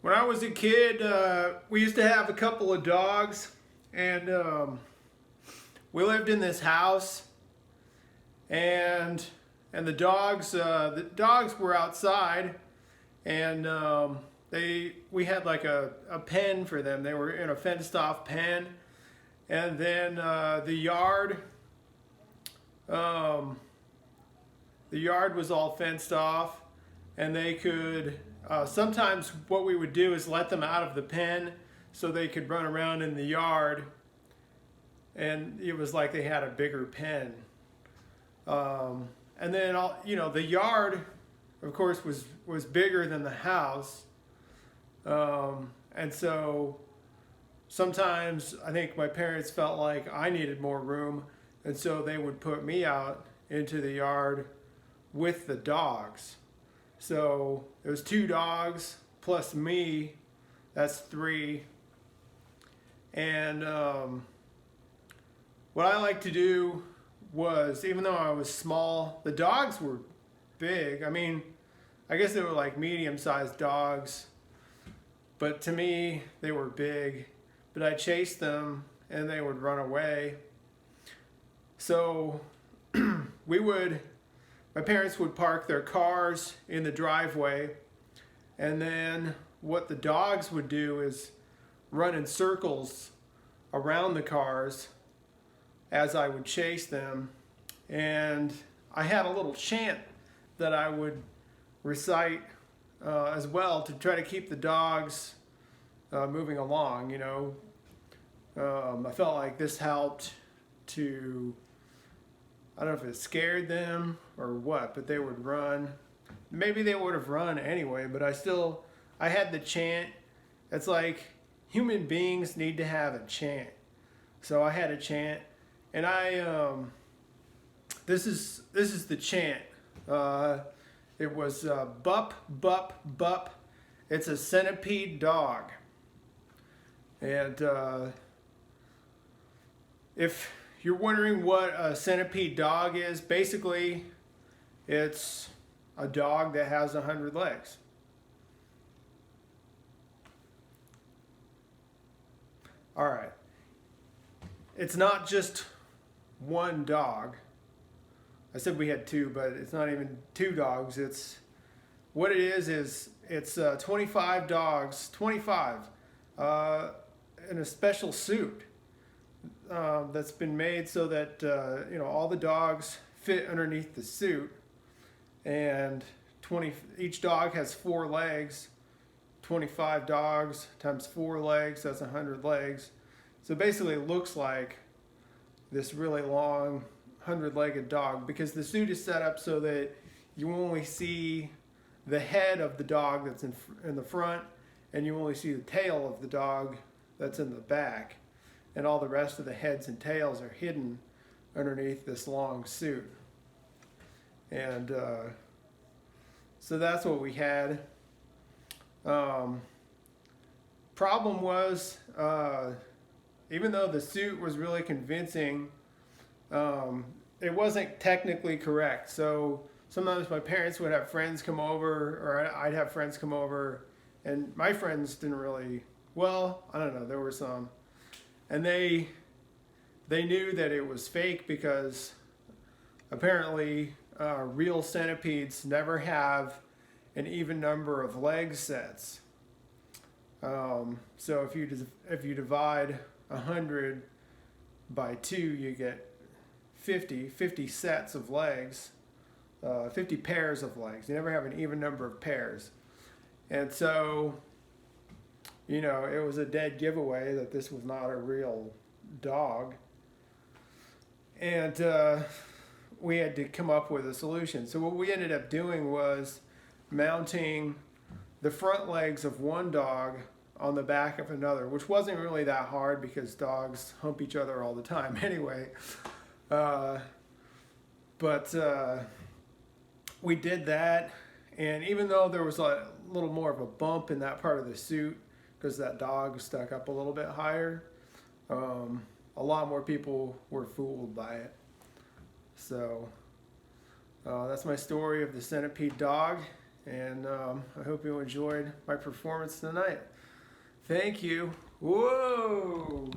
When I was a kid, we used to have a couple of dogs, and we lived in this house, and the dogs were outside, and we had like a pen for them. They were in a fenced off pen, and then the yard was all fenced off, and they could sometimes what we would do is let them out of the pen so they could run around in the yard, and it was like they had a bigger pen. And then the yard, of course, was bigger than the house, and so sometimes I think my parents felt like I needed more room, and so they would put me out into the yard with the dogs. So it was 2 dogs plus me, that's 3. And what I like to do was, even though I was small, the dogs were big. I mean, I guess they were like medium-sized dogs, but to me, they were big. But I chased them and they would run away. So my parents would park their cars in the driveway, and then what the dogs would do is run in circles around the cars as I would chase them. And I had a little chant that I would recite as well to try to keep the dogs moving along, I felt like this helped to, I don't know if it scared them or what, but they would run. Maybe they would have run anyway, but I had the chant. It's like human beings need to have a chant. So I had a chant, and this is the chant. It was bup, bup, bup. It's a centipede dog. And if you're wondering what a centipede dog is, basically it's a dog that has 100 legs. All right. It's not just one dog. I said we had 2, but it's not even 2 dogs. What it is it's 25 dogs, 25, in a special suit that's been made so that all the dogs fit underneath the suit, and each dog has 4 legs. 25 dogs times 4 legs, that's 100 legs. So basically it looks like this really long 100-legged dog, because the suit is set up so that you only see the head of the dog that's in the front, and you only see the tail of the dog that's in the back, and all the rest of the heads and tails are hidden underneath this long suit. And so that's what we had. Problem was, even though the suit was really convincing, it wasn't technically correct. So sometimes my parents would have friends come over, or I'd have friends come over, and my friends didn't really, well, I don't know, there were some, and they knew that it was fake, because apparently real centipedes never have an even number of leg sets. So if you divide 100 by 2, you get 50 sets of legs, 50 pairs of legs. You never have an even number of pairs. And so, it was a dead giveaway that this was not a real dog. And we had to come up with a solution. So what we ended up doing was mounting the front legs of one dog on the back of another, which wasn't really that hard because dogs hump each other all the time anyway. But we did that, and even though there was a little more of a bump in that part of the suit because that dog stuck up a little bit higher, a lot more people were fooled by it. So that's my story of the centipede dog, And I hope you enjoyed my performance tonight. Thank you. Whoa!